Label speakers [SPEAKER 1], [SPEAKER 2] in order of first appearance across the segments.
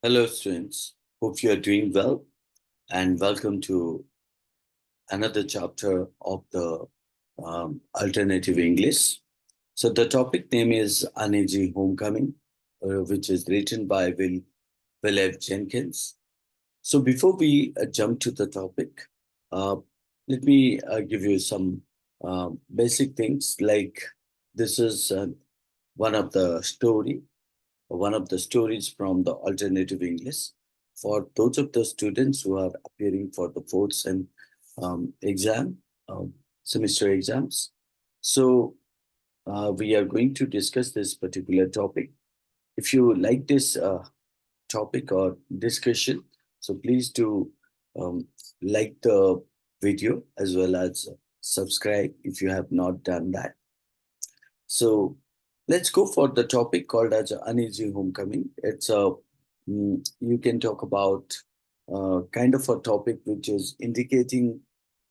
[SPEAKER 1] Hello, students. Hope you are doing well, and welcome to another chapter of the alternative English. So, the topic name is Uneasy Homecoming, which is written by Will F. Jenkins. So, before we jump to the topic, uh, let me give you some basic things. Like this is one of the story one of the stories from the alternative English for those of the students who are appearing for the fourth sem exam, semester exams. So we are going to discuss this particular topic. If you like this topic or discussion, so please do um, like the video as well as subscribe if you have not done that. So let's go for the topic called as uneasy homecoming. It's a you can talk about kind of a topic which is indicating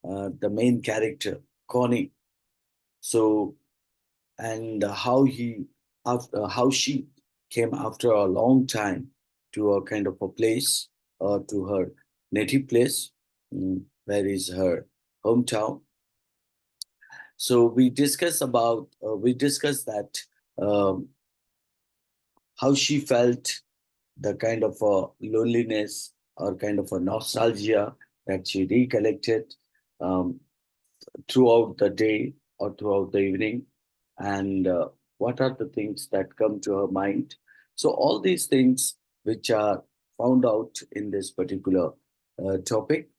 [SPEAKER 1] the main character Connie. So and how she came after a long time to a kind of a place to her native place, where is her hometown. So we discussed that um, how she felt the kind of a loneliness or kind of a nostalgia that she recollected um, throughout the day or throughout the evening, and what are the things that come to her mind. So all these things which are found out in this particular topic.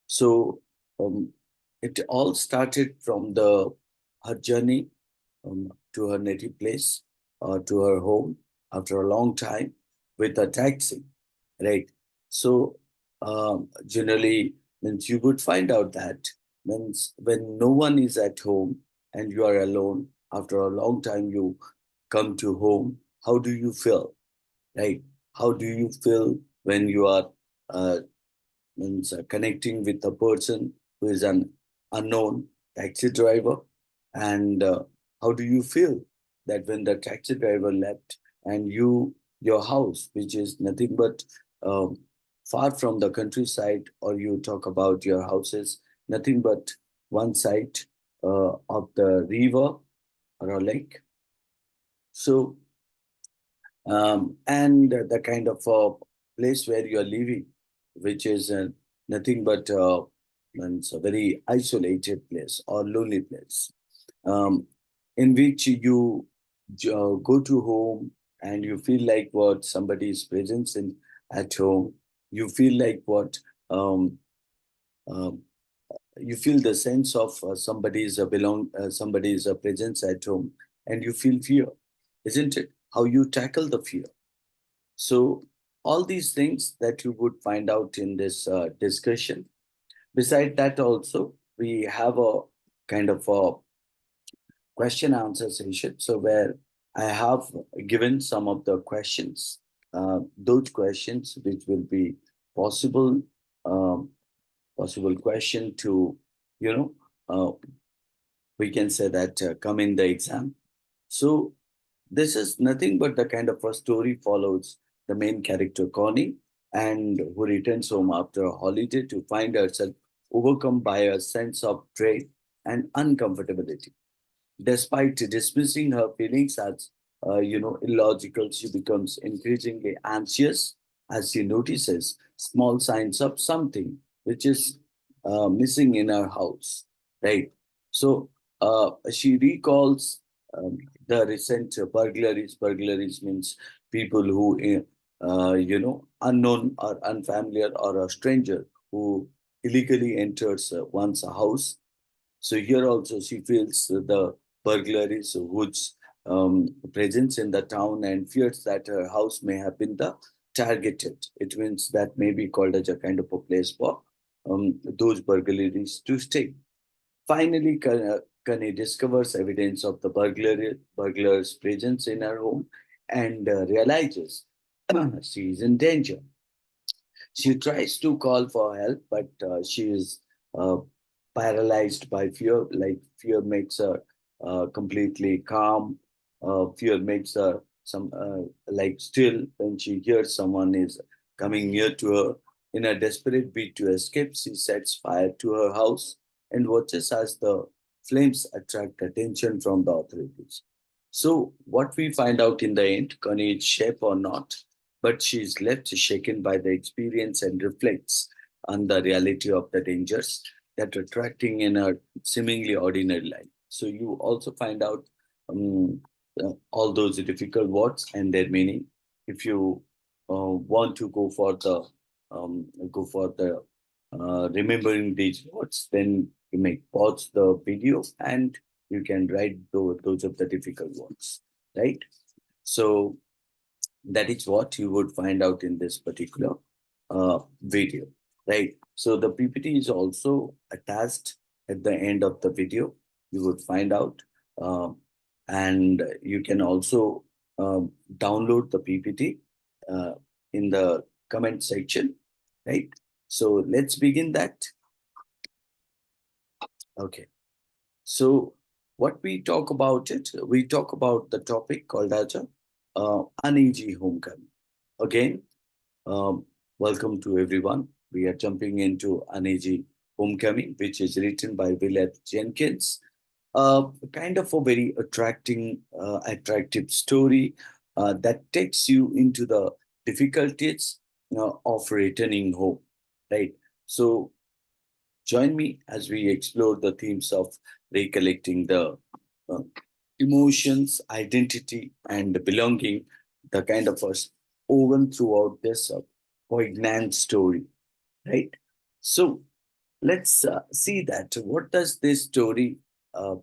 [SPEAKER 1] So um, it all started from the her journey to her native place or to her home after a long time with a taxi, right? So generally means you would find out that means when no one is at home and you are alone after a long time you come to home, how do you feel, right? How do you feel when you are uh, means connecting with a person who is an unknown taxi driver, and how do you feel that when the taxi driver left and your house which is nothing but um, far from the countryside, or you talk about your houses nothing but one side of the river or a lake. So and the kind of place where you are living, which is nothing but it's a very isolated place or lonely place, um, in which you go to home and you feel like what somebody's presence in at home. You feel like what um, um, you feel the sense of somebody's presence at home, and you feel fear, isn't it? How you tackle the fear. So all these things that you would find out in this discussion. Beside that, also we have a kind of a question answer session. So where I have given some of the questions, those questions which will be possible, um, possible question to you know uh, we can say that come in the exam. So this is nothing but the kind of a story follows the main character Connie, and who returns home after a holiday to find herself overcome by a sense of dread and uncomfortability. Despite dismissing her feelings as illogical, she becomes increasingly anxious as she notices small signs of something which is missing in her house. Right. So she recalls the recent burglaries. Burglaries means people who unknown or unfamiliar or a stranger who illegally enters one's house. So here also she feels the burglaries whose presence in the town, and fears that her house may have been the targeted. It means that may be called as a kind of a place for those burglaries to stay. Finally, Kane discovers evidence of the burglar's presence in her home, and realizes she is in danger. She tries to call for help, but she is uh, paralyzed by fear. Like fear makes her completely calm. Fear makes her some like still when she hears someone is coming near to her. In a desperate bid to escape, she sets fire to her house and watches as the flames attract attention from the authorities. So, what we find out in the end, Connie is shape or not, but she is left shaken by the experience and reflects on the reality of the dangers that are attracting in a seemingly ordinary life. So, you also find out um, all those difficult words and their meaning. If you want to go for the remembering these words, then you may pause the video and you can write those of the difficult words, right? So that is what you would find out in this particular video, right? So the PPT is also attached at the end of the video. You would find out, uh, and you can also download the PPT uh, in the comment section, right? So let's begin that. Okay. So what we talk about the topic called as a uneasy homecoming. Again, um, welcome to everyone. We are jumping into Uneasy Homecoming, which is written by Jenkins. Kind of a very attractive story that takes you into the difficulties of returning home, right? So join me as we explore the themes of recollecting the uh, emotions, identity, and belonging, the kind of us woven throughout this poignant story, right? So let's see that. What does this story uh,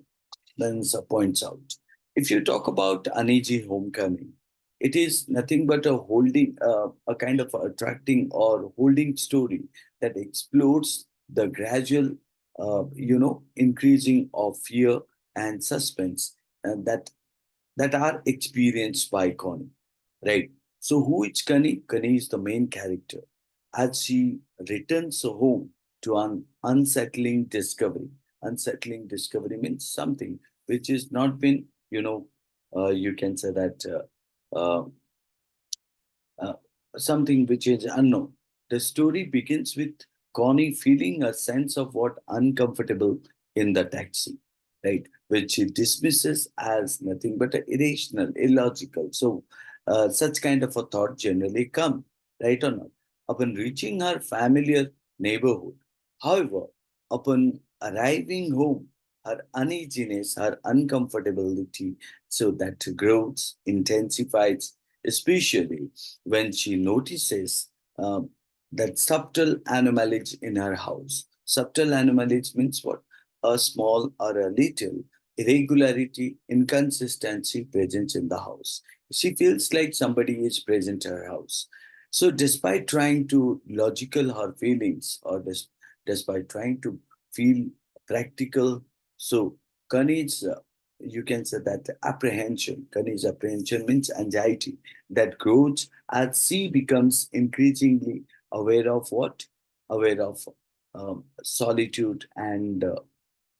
[SPEAKER 1] points out? If you talk about Uneasy Homecoming, it is nothing but a kind of attracting or holding story that explores the gradual, increasing of fear and suspense that are experienced by Connie, right? So, who is Connie? Connie is the main character as she returns home to an unsettling discovery. Unsettling discovery means something which has not been, you can say that uh, something which is unknown. The story begins with Connie feeling a sense of what uncomfortable in the taxi, right? Which she dismisses as nothing but irrational, illogical. So, such kind of a thought generally come, right or not? Upon reaching her familiar neighborhood, however, upon arriving home, her uneasiness, her uncomfortability, so that grows, intensifies, especially when she notices um, that subtle anomalies in her house. Subtle anomalies means what? A small or a little irregularity, inconsistency present in the house. She feels like somebody is present in her house. So, despite trying to logical her feelings, or despite trying to feel practical, so Connie's, you can say that apprehension, Connie's apprehension means anxiety that grows as she becomes increasingly aware of what? Aware of solitude and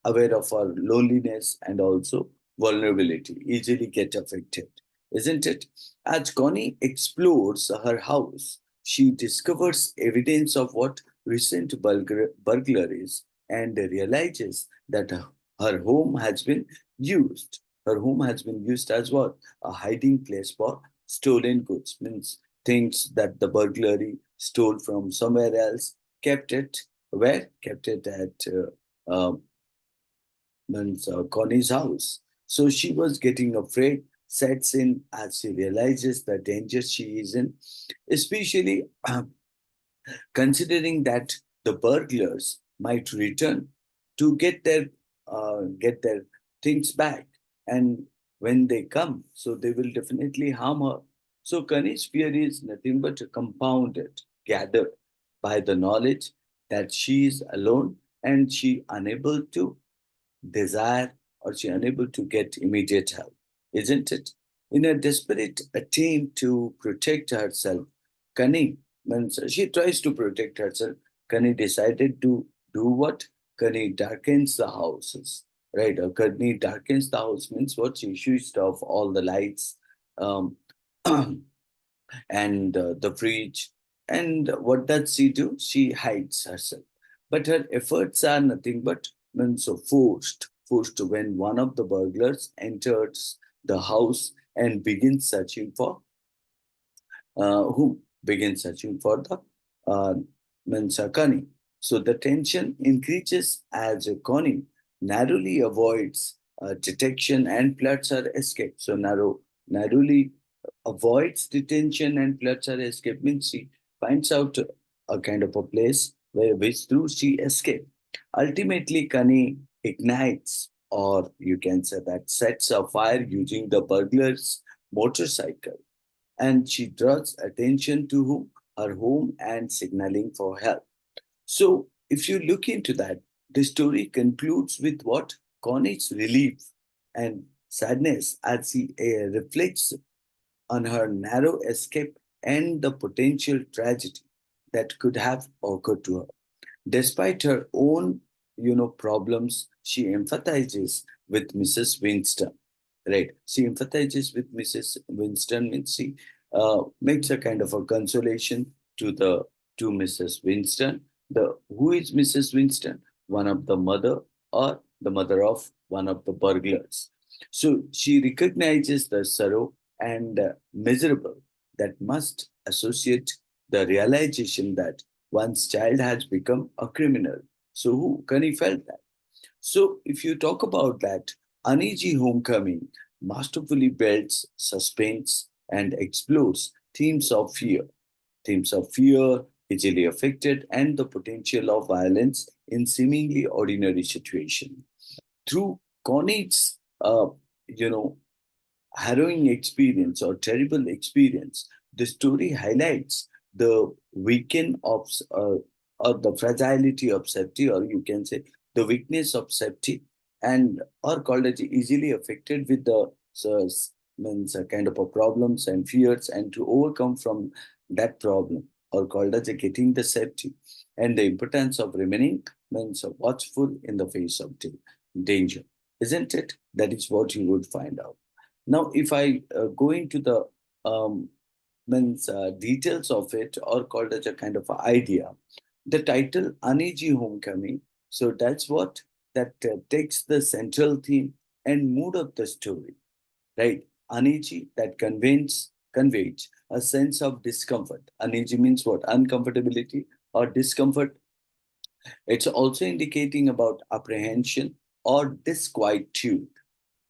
[SPEAKER 1] aware of our loneliness and also vulnerability, easily get affected, isn't it? As Connie explores her house, she discovers evidence of what recent burglaries and realizes that her home has been used. Her home has been used as what? A hiding place for stolen goods, means things that the burglary stole from somewhere else, kept it where? Kept it at Connie's house. So she was getting afraid, sets in as she realizes the danger she is in, especially considering that the burglars might return to get their things back, and when they come, so they will definitely harm her. So Connie's fear is nothing but compounded, gathered by the knowledge that she is alone and she unable to desire, or she unable to get immediate help, isn't it? In a desperate attempt to protect herself, Connie, when she tries to protect herself, Connie decided to do what? Connie darkens the houses, right? Or Connie darkens the house means what? She switched off all the lights, um, and the fridge And what does she do? She hides herself. But her efforts are nothing but so forced when one of the burglars enters the house and begins searching for who begins searching for the uh, Connie. So the tension increases as Connie narrowly avoids detection and plots her escape. So narrowly avoids detention and plots her escape means she finds out a kind of a place where which through she escape. Ultimately, Connie ignites, or you can say that sets a fire using the burglar's motorcycle, and she draws attention to her home and signaling for help. So, if you look into that, the story concludes with what? Connie's relief and sadness as he reflects on her narrow escape and the potential tragedy that could have occurred to her. Despite her own, problems, she empathizes with Mrs. Winston. Right? She empathizes with Mrs. Winston means she makes a kind of a consolation to the to Mrs. Winston. The who is Mrs. Winston? One of the mother or the mother of one of the burglars. So she recognizes the sorrow and miserable that must associate the realization that one's child has become a criminal. So who can he felt that? So if you talk about that, Uneasy Homecoming masterfully builds suspense and explores themes of fear, easily affected, and the potential of violence in seemingly ordinary situations. Through Connie's, you know, harrowing experience or terrible experience, the story highlights the weaken of or the fragility of safety, or you can say the weakness of safety, and are called as easily affected with the means a kind of a problems and fears, and to overcome from that problem, or called as a getting the safety, and the importance of remaining means watchful in the face of danger, isn't it? That is what you would find out. Now, if I go into the um, details of it, or called as a kind of a idea, the title Uneasy Homecoming. So that's what that takes the central theme and mood of the story, right? Uneasy that conveys a sense of discomfort. Uneasy means what? Uncomfortability or discomfort. It's also indicating about apprehension or disquietude.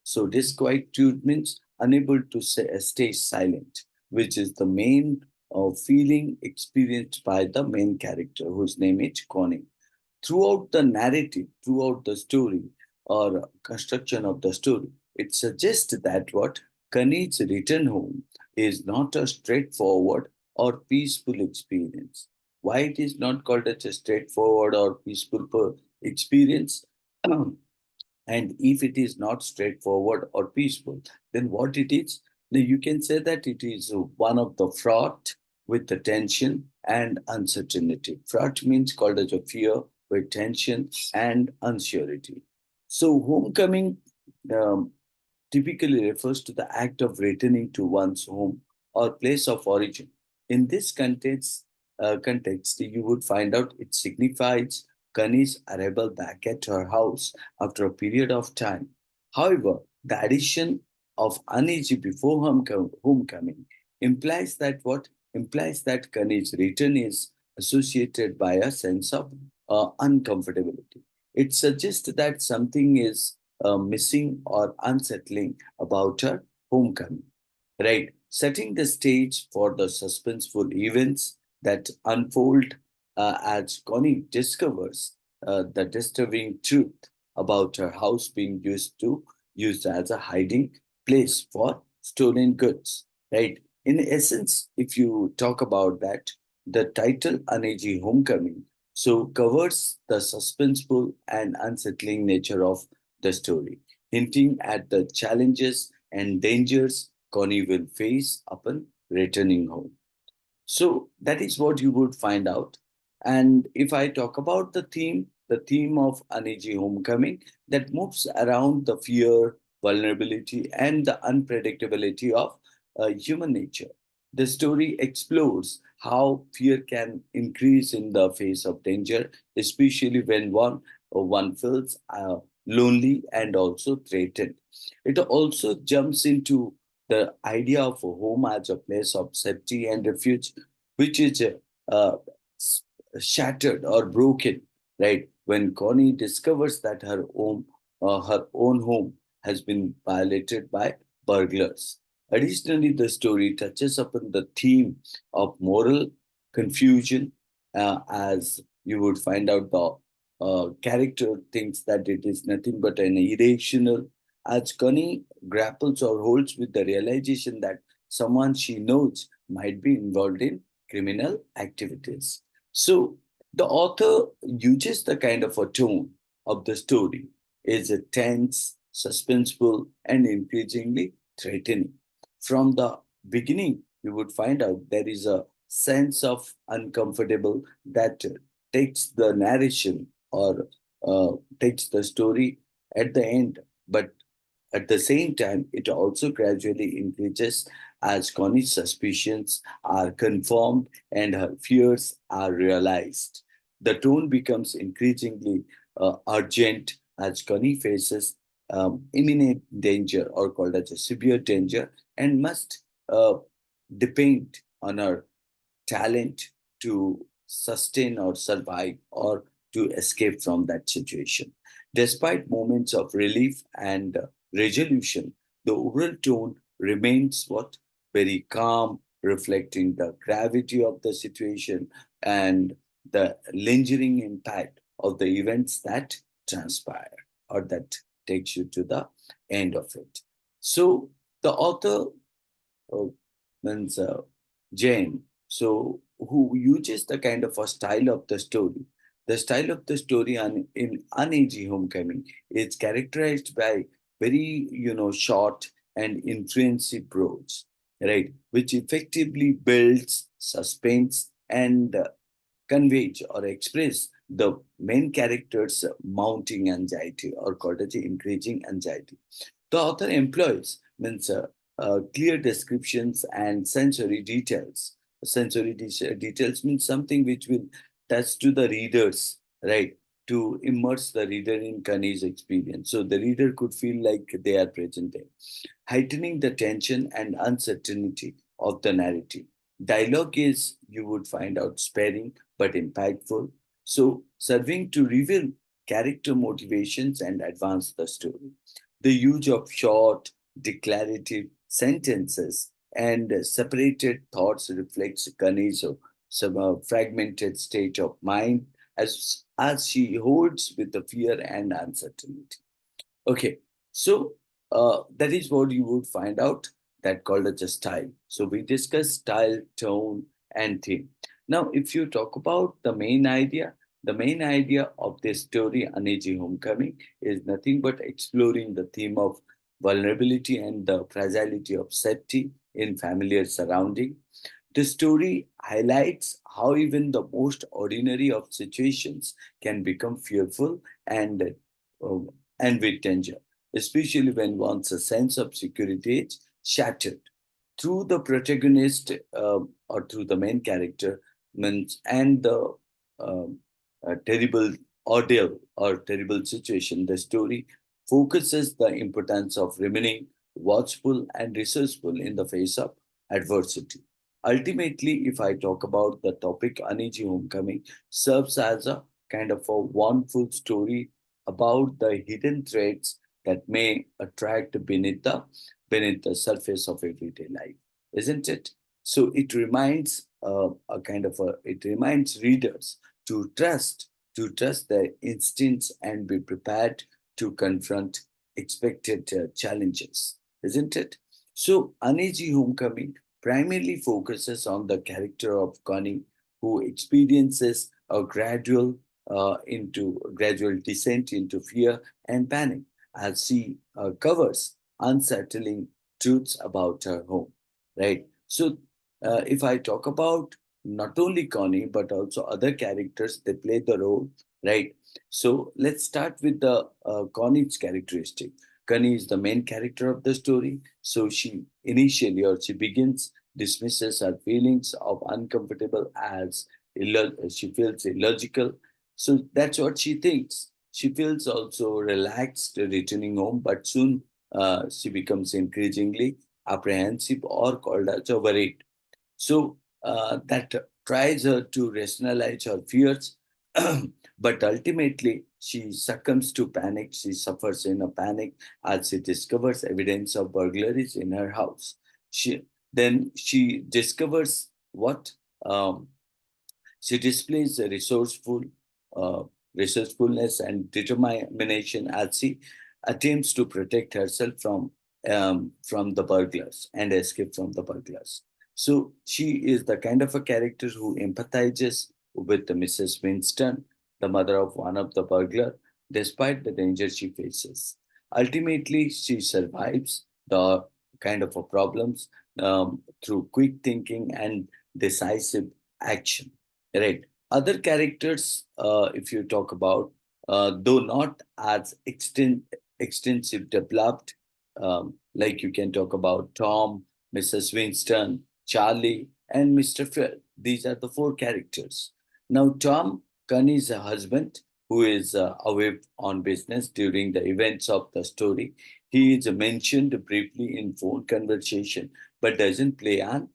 [SPEAKER 1] So disquietude means unable to stay silent, which is the main feeling experienced by the main character, whose name is Connie. Throughout the narrative, throughout the story or construction of the story, it suggests that what Connie's return home is not a straightforward or peaceful experience. Why it is not called as a straightforward or peaceful experience? And if it is not straightforward or peaceful, then what it is? Then you can say that it is one of the fraught with the tension and uncertainty. Fraught means called as a fear with tension and uncertainty. So homecoming um, typically refers to the act of returning to one's home or place of origin. In this context, you would find out it signifies Connie's arrival back at her house after a period of time. However, the addition of uneasy before homecoming implies that what? Implies that Connie's return is associated by a sense of uncomfortability. It suggests that something is missing or unsettling about her homecoming, right? Setting the stage for the suspenseful events that unfold as Connie discovers the disturbing truth about her house being used as a hiding place for stolen goods, right? In essence, if you talk about that, the title Uneasy Homecoming so covers the suspenseful and unsettling nature of the story, hinting at the challenges and dangers Connie will face upon returning home. So that is what you would find out. And if I talk about the theme of Uneasy Homecoming that moves around the fear, vulnerability, and the unpredictability of human nature. The story explores how fear can increase in the face of danger, especially when one feels lonely and also threatened. It also jumps into the idea of a home as a place of safety and refuge, which is uh, s- shattered or broken. Right when Connie discovers that her own home, has been violated by burglars. Additionally, the story touches upon the theme of moral confusion, as you would find out the character thinks that it is nothing but an irrational, as Connie grapples or holds with the realization that someone she knows might be involved in criminal activities. So, the author uses the kind of a tone of the story is a tense, suspenseful, and increasingly threatening. From the beginning, you would find out there is a sense of uncomfortable that takes the narration or takes the story at the end. But at the same time, it also gradually increases as Connie's suspicions are confirmed and her fears are realized. The tone becomes increasingly urgent as Connie faces imminent danger or called as a severe danger and must uh, depend on her talent to sustain or survive or to escape from that situation. Despite moments of relief and resolution, the overall tone remains what? Very calm, reflecting the gravity of the situation and the lingering impact of the events that transpire or that takes you to the end of it. So the author uh, means Jane, so who uses the kind of a style of the story. The style of the story in Uneasy Homecoming is characterized by very, short and influency prose, right, which effectively builds suspense and conveys or express the main character's mounting anxiety or called as increasing anxiety. The author employs means clear descriptions and sensory details. Details means something which will touch to the readers, right? To immerse the reader in Connie's experience. So the reader could feel like they are present there, heightening the tension and uncertainty of the narrative. Dialogue is, you would find out, sparing but impactful. So, serving to reveal character motivations and advance the story. The use of short, declarative sentences and separated thoughts reflects Gane's some fragmented state of mind as she holds with the fear and uncertainty. Okay, so that is what you would find out that called as a style. So we discuss style, tone, and theme. Now, if you talk about the main idea of this story, Uneasy Homecoming, is nothing but exploring the theme of vulnerability and the fragility of safety in familiar surrounding. The story highlights how even the most ordinary of situations can become fearful uh, and with danger, especially when one's sense of security is shattered. Through the protagonist or through the main character means and the um, terrible ordeal or terrible situation, the story focuses the importance of remaining watchful and resourceful in the face of adversity. Ultimately, if I talk about the topic, Uneasy Homecoming serves as a kind of a one full story about the hidden threats that may attract beneath the surface of everyday life, isn't it? So it reminds readers to trust their instincts and be prepared to confront expected challenges, isn't it? So, Uneasy Homecoming primarily focuses on the character of Connie, who experiences a gradual descent into fear and panic as she covers unsettling truths about her home. Right. So, if I talk about not only Connie but also other characters, they play the role. Right. So let's start with the Connie's characteristic. Connie is the main character of the story. So she begins dismisses her feelings of uncomfortable as she feels illogical. So that's what she thinks. She feels also relaxed returning home, but soon she becomes increasingly apprehensive or called as worried. So that tries her to rationalize her fears, but ultimately she succumbs to panic. She suffers in a panic as she discovers evidence of burglaries in her house. She discovers what she displays a uh, resourcefulness and determination as she attempts to protect herself from the burglars and escape from the burglars. So she is the kind of a character who empathizes with the Mrs. Winston, the mother of one of the burglar, despite the danger she faces. Ultimately, she survives the kind of a problems through quick thinking and decisive action. Right. Other characters, if you talk about, though not as extensive developed, like you can talk about Tom, Mrs. Winston, Charlie, and Mr. Phil. These are the four characters. Now, Tom, Connie's husband, who is away on business during the events of the story, he is mentioned briefly in phone conversation, but doesn't play an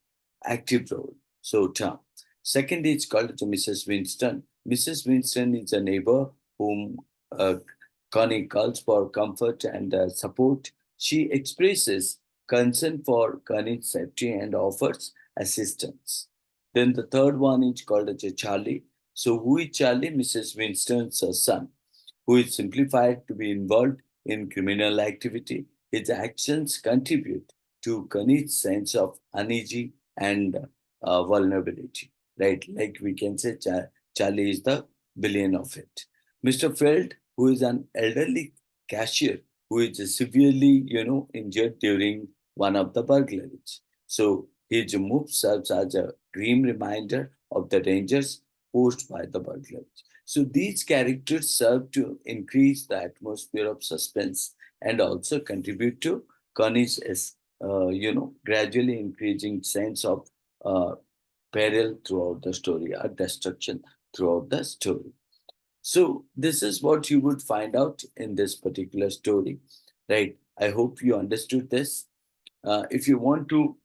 [SPEAKER 1] active role. So, Tom. Second is called Mrs. Winston. Mrs. Winston is a neighbor whom uh, Connie calls for comfort and support. She expresses concern for Connie's safety and offers assistance. Then the third one is called as Charlie. So who is Charlie? Mrs. Winston's son, who is simplified to be involved in criminal activity. His actions contribute to Connie's sense of uneasy and vulnerability, right? Like we can say Charlie is the villain of it. Mr. Feld, who is an elderly cashier who is severely, injured during one of the burglaries. So his move serves as a grim reminder of the dangers posed by the burglars. So these characters serve to increase the atmosphere of suspense and also contribute to Connie's, gradually increasing sense of uh, peril throughout the story or destruction throughout the story. So this is what you would find out in this particular story, right? I hope you understood this. If you want to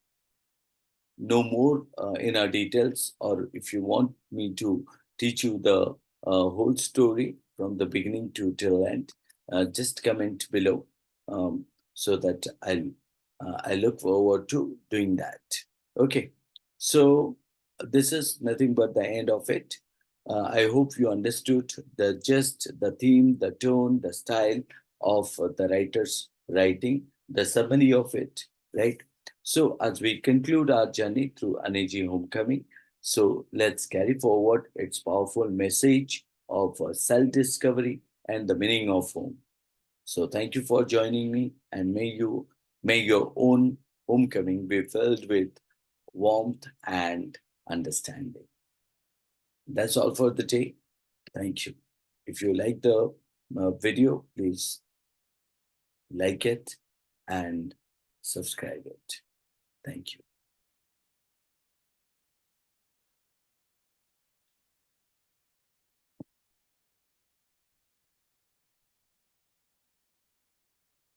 [SPEAKER 1] know more in our details, or if you want me to teach you the whole story from the beginning to till end, just comment below so that I look forward to doing that. Okay, so this is nothing but the end of it. I hope you understood the gist, the theme, the tone, the style of the writer's writing, the summary of it, right? So, as we conclude our journey through Uneasy Homecoming, so let's carry forward its powerful message of self-discovery and the meaning of home. So, thank you for joining me, and may your own homecoming be filled with warmth and understanding. That's all for the day. Thank you. If you like the video, please like it and subscribe it. Thank you.